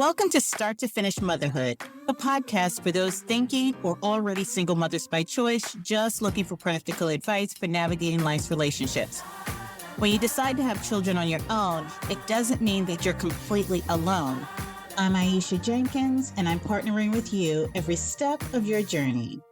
Welcome to Start to Finish Motherhood, a podcast for those thinking or already single mothers by choice, just looking for practical advice for navigating life's relationships. When you decide to have children on your own, it doesn't mean that you're completely alone. I'm Aisha Jenkins, and I'm partnering with you every step of your journey.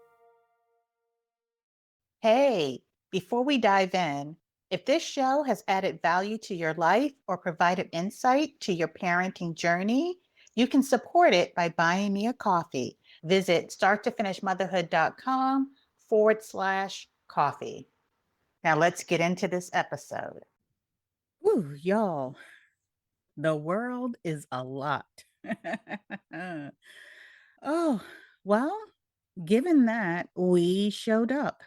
Hey, before we dive in, if this show has added value to your life or provided insight to your parenting journey, you can support it by buying me a coffee. Visit starttofinishmotherhood.com/coffee. Now let's get into this episode. Ooh, y'all, the world is a lot. Oh, well, given that, we showed up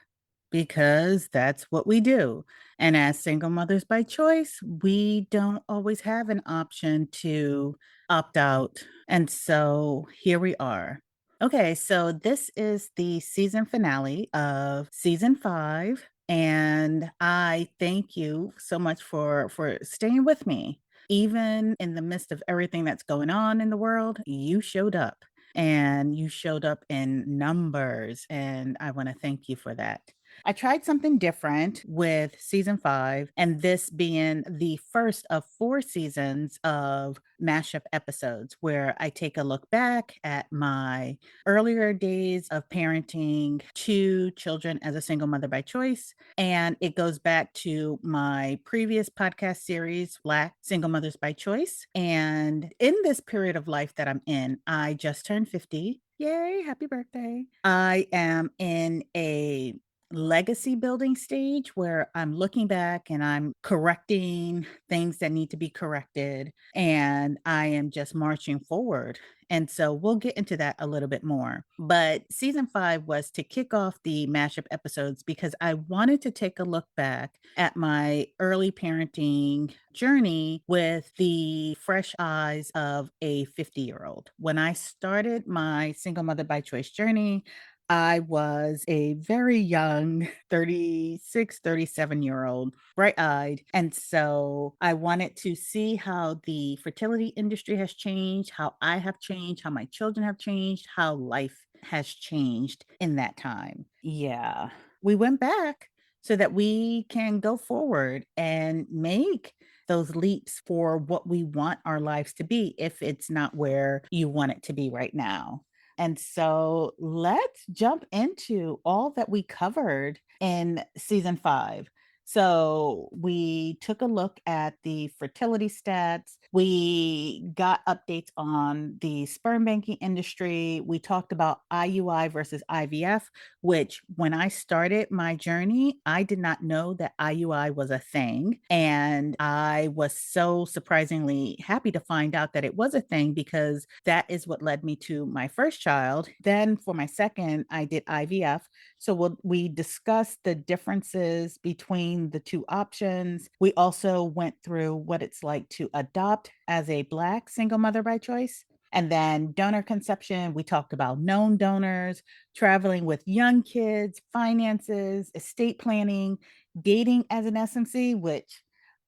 because that's what we do. And as single mothers by choice, we don't always have an option to opt out. And so here we are. Okay, so this is the season finale of season 5. And I thank you so much for staying with me. Even in the midst of everything that's going on in the world, you showed up and you showed up in numbers. And I want to thank you for that. I tried something different with season 5, and this being the first of 4 seasons of mashup episodes where I take a look back at my earlier days of parenting 2 children as a single mother by choice. And it goes back to my previous podcast series, Black Single Mothers by Choice. And in this period of life that I'm in, I just turned 50. Yay, happy birthday. I am in a legacy building stage where I'm looking back and I'm correcting things that need to be corrected. And I am just marching forward. And so we'll get into that a little bit more. But season 5 was to kick off the mashup episodes because I wanted to take a look back at my early parenting journey with the fresh eyes of a 50-year-old. When I started my single mother by choice journey, I was a very young 36, 37-year-old, bright eyed. And so I wanted to see how the fertility industry has changed, how I have changed, how my children have changed, how life has changed in that time. Yeah. We went back so that we can go forward and make those leaps for what we want our lives to be if it's not where you want it to be right now. And so let's jump into all that we covered in season 5. So we took a look at the fertility stats. We got updates on the sperm banking industry. We talked about IUI versus IVF, which when I started my journey, I did not know that IUI was a thing. And I was so surprisingly happy to find out that it was a thing because that is what led me to my first child. Then for my second, I did IVF. So we discussed the differences between the 2 options. We also went through what it's like to adopt as a Black single mother by choice. And then donor conception, we talked about known donors, traveling with young kids, finances, estate planning, dating as an SMC, which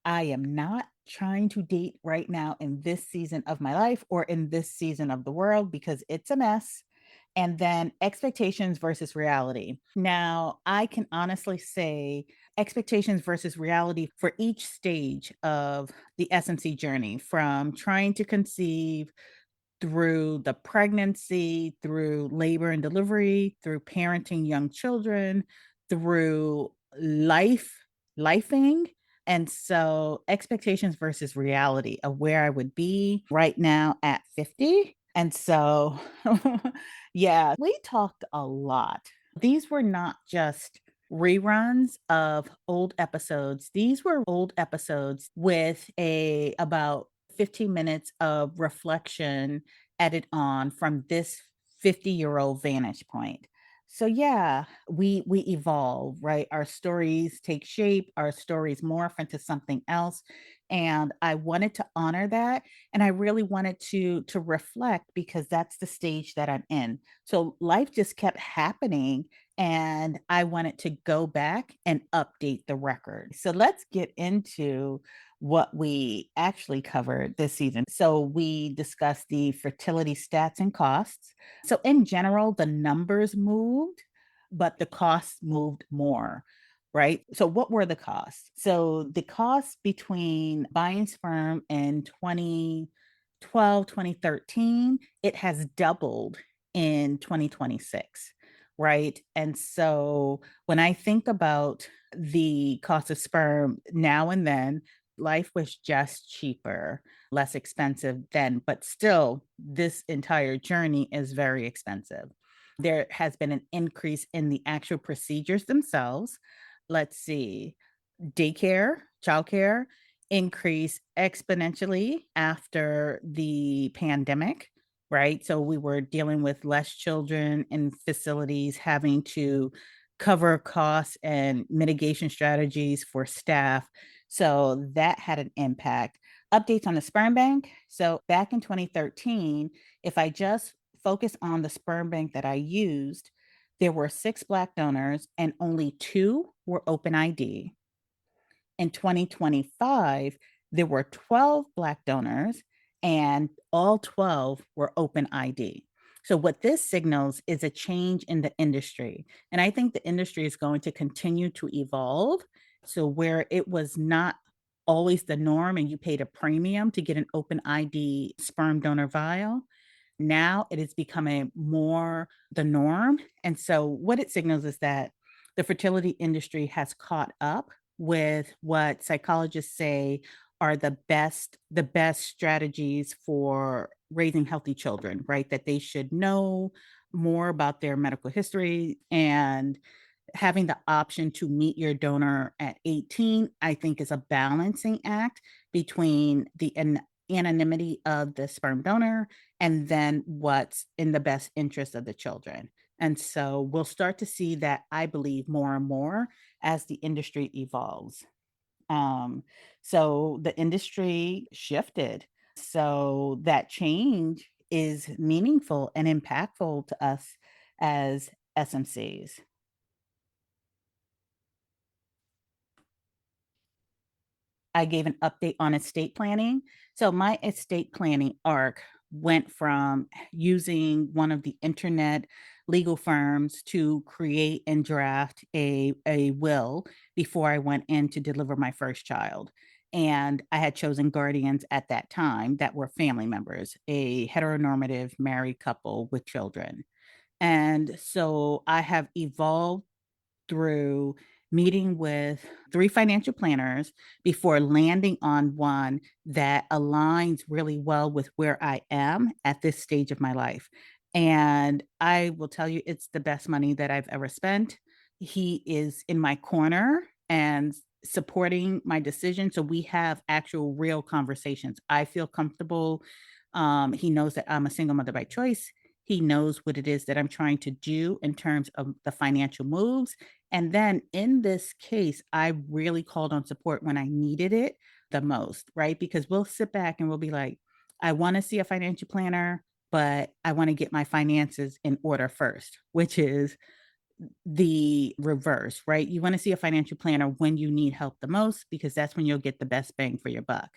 I am not trying to date right now in this season of my life or in this season of the world because it's a mess. And then expectations versus reality. Now, I can honestly say expectations versus reality for each stage of the SMC journey, from trying to conceive through the pregnancy, through labor and delivery, through parenting young children, through lifing. And so expectations versus reality of where I would be right now at 50. And so, yeah, we talked a lot. These were not just reruns of old episodes. These were old episodes with about 15 minutes of reflection added on from this 50-year-old vantage point. So yeah, we evolve, right? Our stories take shape, our stories morph into something else. And I wanted to honor that. And I really wanted to reflect because that's the stage that I'm in. So life just kept happening and I wanted to go back and update the record. So let's get into what we actually covered this season. So we discussed the fertility stats and costs. So in general, the numbers moved, but the costs moved more, right? So what were the costs? So the costs between buying sperm in 2012, 2013, it has doubled in 2026, right? And so when I think about the cost of sperm now and then, life was just cheaper, less expensive then, but still, this entire journey is very expensive. There has been an increase in the actual procedures themselves. Let's see, daycare, childcare increased exponentially after the pandemic, right? So we were dealing with less children in facilities, having to cover costs and mitigation strategies for staff. So that had an impact. Updates on the sperm bank. So back in 2013, if I just focus on the sperm bank that I used, there were 6 Black donors and only 2 were open ID. In 2025, there were 12 Black donors and all 12 were open ID. So, what this signals is a change in the industry. And I think the industry is going to continue to evolve. So, where it was not always the norm and you paid a premium to get an open ID sperm donor vial, now it is becoming more the norm. And so, what it signals is that the fertility industry has caught up with what psychologists say are the best strategies for raising healthy children, right? That they should know more about their medical history, and having the option to meet your donor at 18, I think, is a balancing act between the anonymity of the sperm donor and then what's in the best interest of the children. And so we'll start to see that, I believe, more and more as the industry evolves. Um, so the industry shifted. So that change is meaningful and impactful to us as SMCs. I gave an update on estate planning. So my estate planning arc went from using one of the internet legal firms to create and draft a will before I went in to deliver my first child. And I had chosen guardians at that time that were family members, a heteronormative married couple with children. And so I have evolved through meeting with 3 financial planners before landing on one that aligns really well with where I am at this stage of my life. And I will tell you, it's the best money that I've ever spent. He is in my corner and supporting my decision. So we have actual real conversations. I feel comfortable. He knows that I'm a single mother by choice. He knows what it is that I'm trying to do in terms of the financial moves. And then in this case, I really called on support when I needed it the most, right? Because we'll sit back and we'll be like, I want to see a financial planner, but I want to get my finances in order first, which is the reverse, right? You want to see a financial planner when you need help the most, because that's when you'll get the best bang for your buck.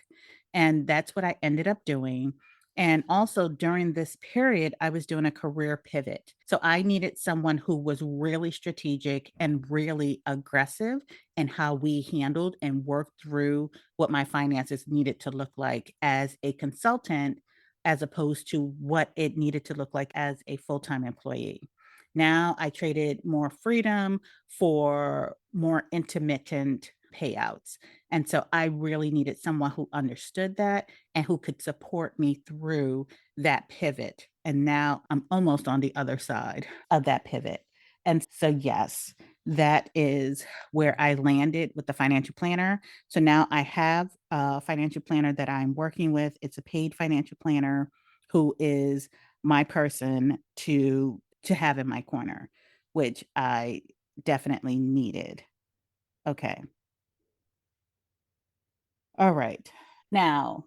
And that's what I ended up doing. And also during this period, I was doing a career pivot. So I needed someone who was really strategic and really aggressive in how we handled and worked through what my finances needed to look like as a consultant, as opposed to what it needed to look like as a full time employee. Now I traded more freedom for more intermittent payouts. And so I really needed someone who understood that and who could support me through that pivot. And now I'm almost on the other side of that pivot. And so, yes, that is where I landed with the financial planner. So now I have a financial planner that I'm working with. It's a paid financial planner who is my person to have in my corner, which I definitely needed. Okay. All right. Now,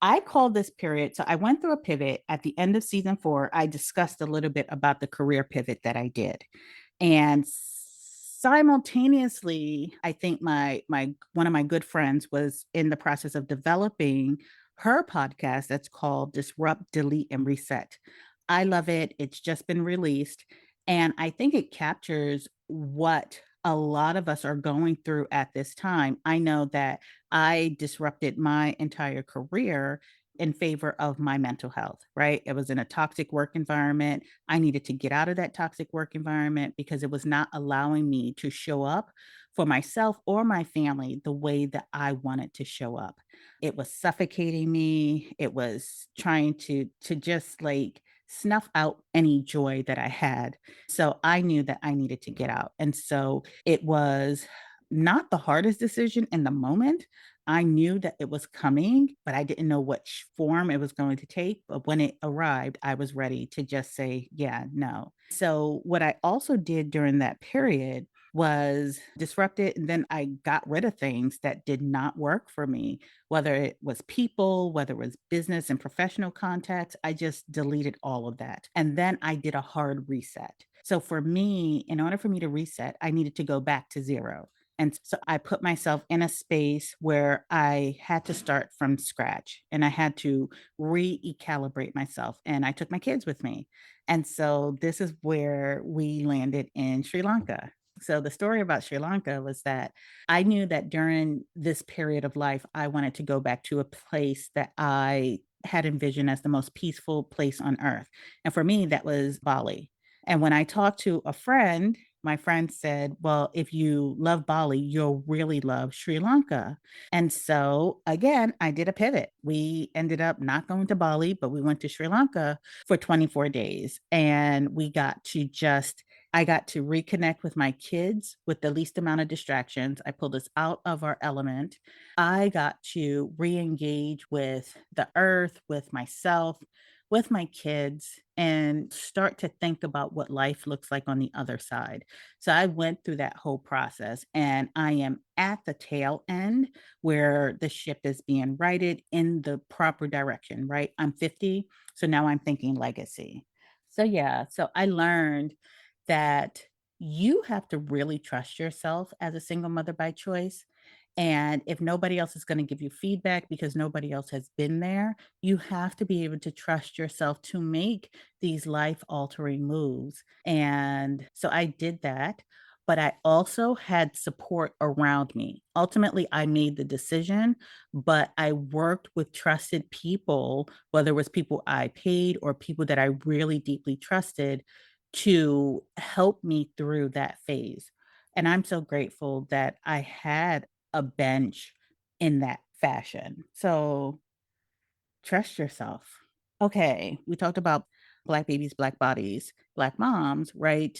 I call this period. So I went through a pivot at the end of season 4. I discussed a little bit about the career pivot that I did. And simultaneously, I think my one of my good friends was in the process of developing her podcast that's called Disrupt, Delete, and Reset. I love it. It's just been released. And I think it captures what a lot of us are going through at this time. I know that I disrupted my entire career in favor of my mental health, right? It was in a toxic work environment. I needed to get out of that toxic work environment because it was not allowing me to show up for myself or my family the way that I wanted to show up. It was suffocating me. It was trying to just like snuff out any joy that I had. So I knew that I needed to get out. And so it was not the hardest decision in the moment. I knew that it was coming, but I didn't know which form it was going to take. But when it arrived, I was ready to just say, yeah, no. So, what I also did during that period was disrupt it. And then I got rid of things that did not work for me, whether it was people, whether it was business and professional contacts. I just deleted all of that. And then I did a hard reset. So, for me, in order for me to reset, I needed to go back to zero. And so I put myself in a space where I had to start from scratch and I had to recalibrate myself. And I took my kids with me. And so this is where we landed in Sri Lanka. So the story about Sri Lanka was that I knew that during this period of life, I wanted to go back to a place that I had envisioned as the most peaceful place on earth. And for me, that was Bali. And when I talked to a friend, my friend said, well, if you love Bali, you'll really love Sri Lanka. And so again, I did a pivot. We ended up not going to Bali, but we went to Sri Lanka for 24 days. And I got to reconnect with my kids with the least amount of distractions. I pulled us out of our element. I got to re engage with the earth, with myself, with my kids, and start to think about what life looks like on the other side. So I went through that whole process and I am at the tail end where the ship is being righted in the proper direction, right? I'm 50. So now I'm thinking legacy. So, yeah, so I learned that you have to really trust yourself as a single mother by choice. And if nobody else is going to give you feedback because nobody else has been there, you have to be able to trust yourself to make these life altering moves. And so I did that, but I also had support around me. Ultimately, I made the decision, but I worked with trusted people, whether it was people I paid or people that I really deeply trusted to help me through that phase. And I'm so grateful that I had a bench in that fashion. So trust yourself. Okay, we talked about Black babies, Black bodies, Black moms, right?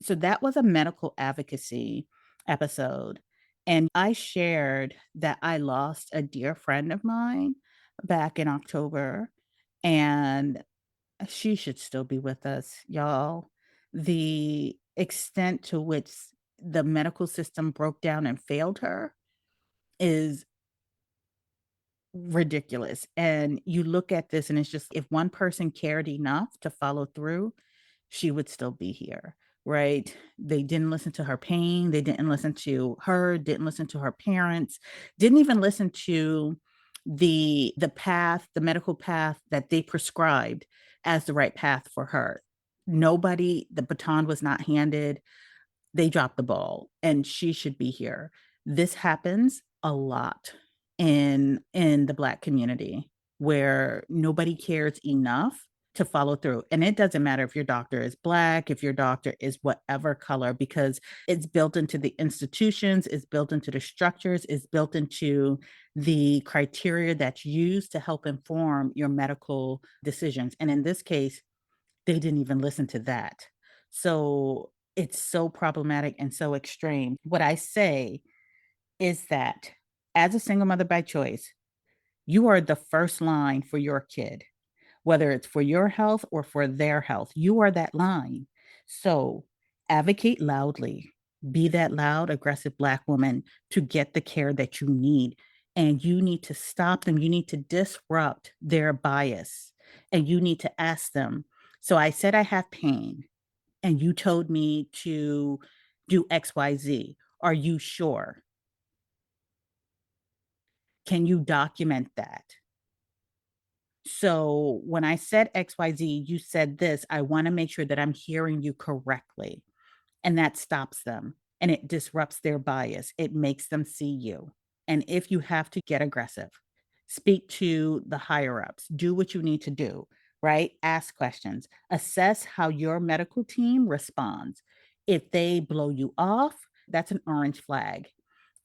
So that was a medical advocacy episode. And I shared that I lost a dear friend of mine back in October, and she should still be with us, y'all. The extent to which the medical system broke down and failed her is ridiculous. And you look at this and it's just if one person cared enough to follow through, she would still be here, right? They didn't listen to her pain, they didn't listen to her, didn't listen to her parents, didn't even listen to the path, the medical path that they prescribed as the right path for her. Nobody, the baton was not handed, they dropped the ball and she should be here. This happens a lot in the Black community where nobody cares enough to follow through. And it doesn't matter if your doctor is Black, if your doctor is whatever color, because it's built into the institutions, it's built into the structures, it's built into the criteria that's used to help inform your medical decisions. And in this case, they didn't even listen to that. So it's so problematic and so extreme. What I say is that as a single mother by choice, you are the first line for your kid, whether it's for your health or for their health. You are that line. So advocate loudly. Be that loud, aggressive Black woman to get the care that you need. And you need to stop them. You need to disrupt their bias. And you need to ask them. So I said I have pain. and you told me to do XYZ. Are you sure? Can you document that? So when I said XYZ, you said this. I want to make sure that I'm hearing you correctly. And that stops them and it disrupts their bias. It makes them see you. And if you have to get aggressive, speak to the higher ups, do what you need to do, right? Ask questions, assess how your medical team responds. If they blow you off, that's an orange flag.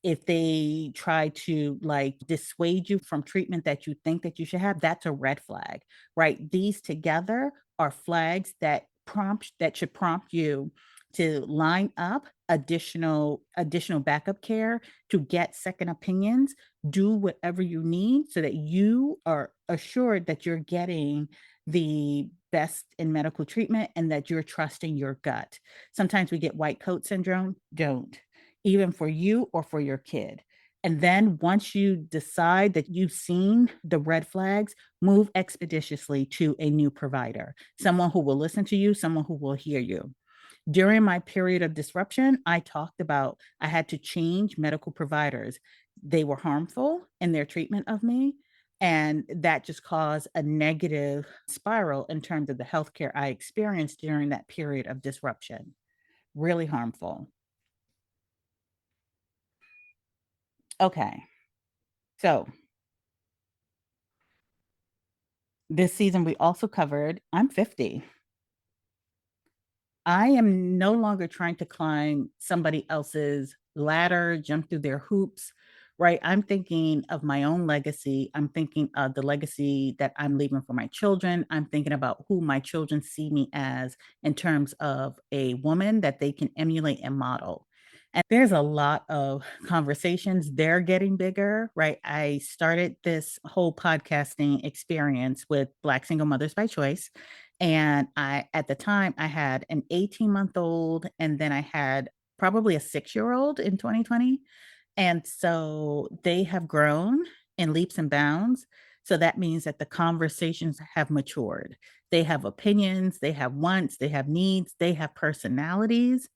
If they try to like dissuade you from treatment that you think that you should have, that's a red flag, right? These together are flags that should prompt you to line up additional backup care, to get second opinions, do whatever you need so that you are assured that you're getting the best in medical treatment and that you're trusting your gut. Sometimes we get white coat syndrome. Don't, even for you or for your kid. And then once you decide that you've seen the red flags, move expeditiously to a new provider, someone who will listen to you, someone who will hear you. During my period of disruption, I talked about I had to change medical providers. They were harmful in their treatment of me. And that just caused a negative spiral in terms of the healthcare I experienced during that period of disruption. Really harmful. Okay. So this season, we also covered I'm 50. I am no longer trying to climb somebody else's ladder, jump through their hoops, right? I'm thinking of my own legacy. I'm thinking of the legacy that I'm leaving for my children. I'm thinking about who my children see me as in terms of a woman that they can emulate and model. And there's a lot of conversations. They're getting bigger, right? I started this whole podcasting experience with Black Single Mothers by Choice. And at the time, I had an 18-month-old, and then I had probably a 6-year-old in 2020. And so they have grown in leaps and bounds. So that means that the conversations have matured. They have opinions, they have wants, they have needs, they have personalities.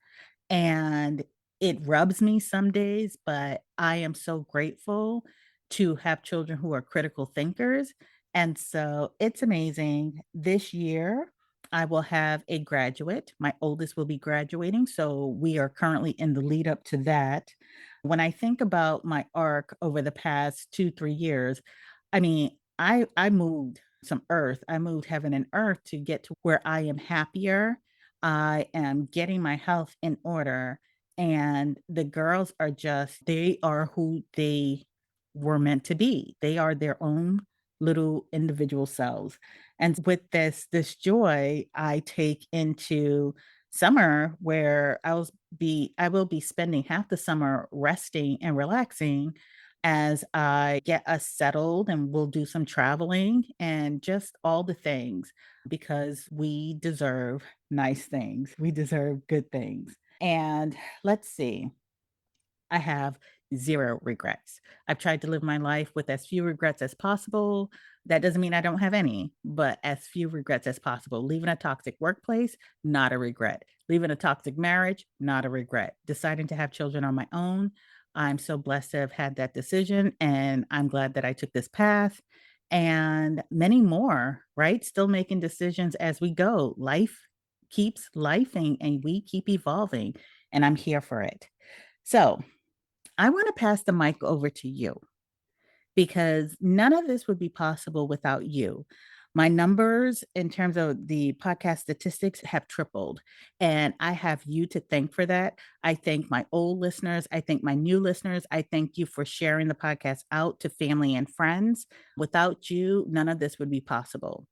And it rubs me some days, but I am so grateful to have children who are critical thinkers. And so it's amazing. This year, I will have a graduate. My oldest will be graduating. So we are currently in the lead up to that. When I think about my arc over the past 2, 3 years, I mean, I moved some earth. I moved heaven and earth to get to where I am happier. I am getting my health in order. And the girls are just, they are who they were meant to be. They are their own little individual selves. And with this joy, I take into summer where I will be spending half the summer resting and relaxing as I get us settled, and we'll do some traveling and just all the things because we deserve nice things. We deserve good things. And let's see. I have zero regrets. I've tried to live my life with as few regrets as possible. That doesn't mean I don't have any, but as few regrets as possible. Leaving a toxic workplace, not a regret. Leaving a toxic marriage, not a regret. Deciding to have children on my own, I'm so blessed to have had that decision. And I'm glad that I took this path and many more, right? Still making decisions as we go. Life keeps lifing and we keep evolving. And I'm here for it. So, I want to pass the mic over to you because none of this would be possible without you. My numbers in terms of the podcast statistics have tripled, and I have you to thank for that. I thank my old listeners. I thank my new listeners. I thank you for sharing the podcast out to family and friends. Without you, none of this would be possible.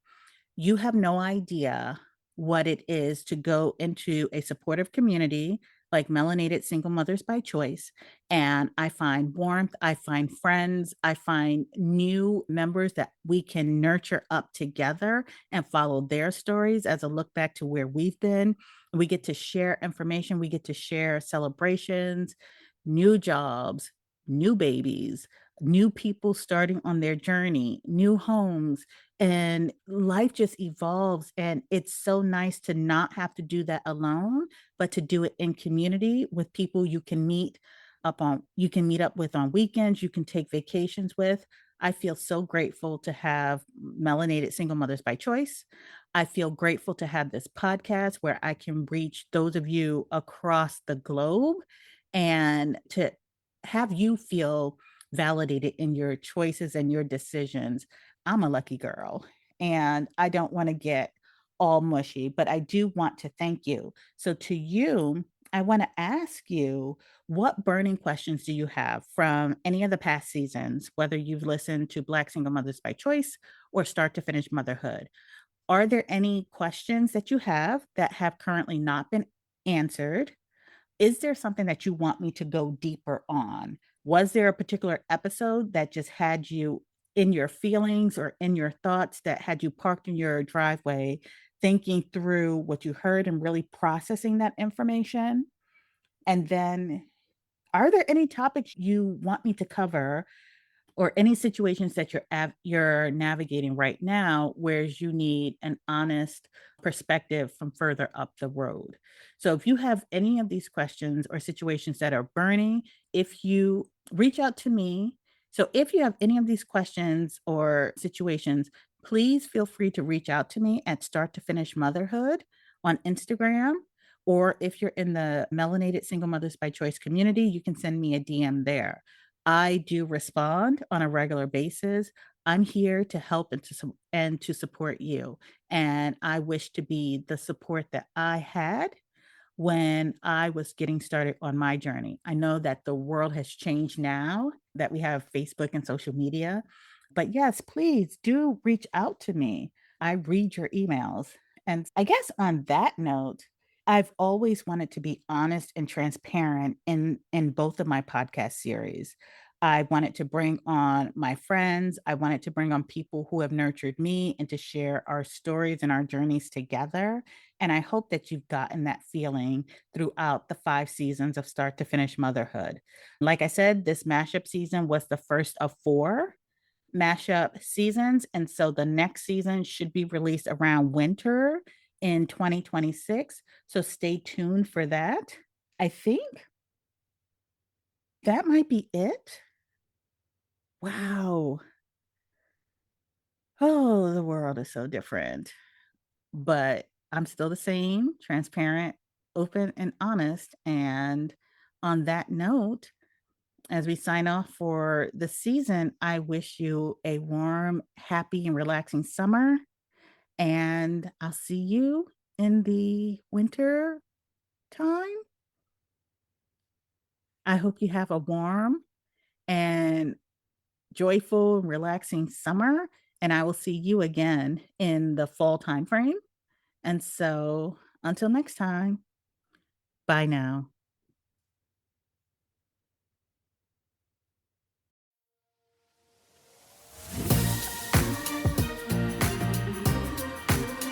You have no idea what it is to go into a supportive community like Melanated Single Mothers by Choice. And I find warmth, I find friends, I find new members that we can nurture up together and follow their stories as a look back to where we've been. We get to share information, we get to share celebrations, new jobs, new babies, new people starting on their journey, new homes, and life just evolves. And it's so nice to not have to do that alone, but to do it in community with people you can meet up with on weekends, you can take vacations with. I feel so grateful to have Melanated Single Mothers by Choice. I feel grateful to have this podcast where I can reach those of you across the globe and to have you feel validated in your choices and your decisions. I'm a lucky girl and I don't want to get all mushy, but I do want to thank you. So, to you, I want to ask you, what burning questions do you have from any of the past seasons, whether you've listened to Black Single Mothers by Choice or Start to Finish Motherhood? Are there any questions that you have that have currently not been answered? Is there something that you want me to go deeper on? Was there a particular episode that just had you in your feelings or in your thoughts, that had you parked in your driveway thinking through what you heard and really processing that information? And then, are there any topics you want me to cover or any situations that you're navigating right now where you need an honest perspective from further up the road? So if you have any of these questions or situations that are burning, if you reach out to me, so if you have any of these questions or situations, please feel free to reach out to me at Start to Finish Motherhood on Instagram. Or if you're in the Melanated Single Mothers by Choice community, you can send me a DM there. I do respond on a regular basis. I'm here to help and to support you. And I wish to be the support that I had when I was getting started on my journey. I know that the world has changed now that we have Facebook and social media, but yes, please do reach out to me. I read your emails. And I guess on that note, I've always wanted to be honest and transparent in both of my podcast series. I wanted to bring on my friends. I wanted to bring on people who have nurtured me and to share our stories and our journeys together. And I hope that you've gotten that feeling throughout the 5 seasons of Start to Finish Motherhood. Like I said, this mashup season was the first of 4 mashup seasons. And so the next season should be released around winter in 2026. So stay tuned for that. I think that might be it. Wow. Oh, the world is so different, but I'm still the same, transparent, open, and honest. And on that note, as we sign off for the season, I wish you a warm, happy, and relaxing summer. And I'll see you in the winter time. I hope you have a warm and joyful, relaxing summer. And I will see you again in the fall time frame. And so until next time, bye now.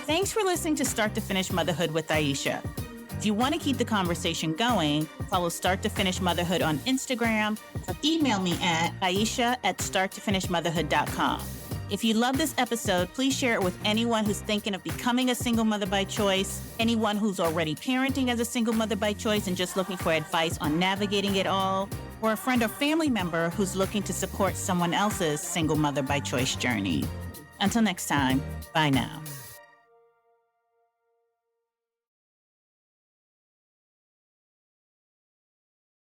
Thanks for listening to Start to Finish Motherhood with Aisha. If you want to keep the conversation going, follow Start to Finish Motherhood on Instagram or email me at aisha@starttofinishmotherhood.com. If you love this episode, please share it with anyone who's thinking of becoming a single mother by choice, anyone who's already parenting as a single mother by choice and just looking for advice on navigating it all, or a friend or family member who's looking to support someone else's single mother by choice journey. Until next time, bye now.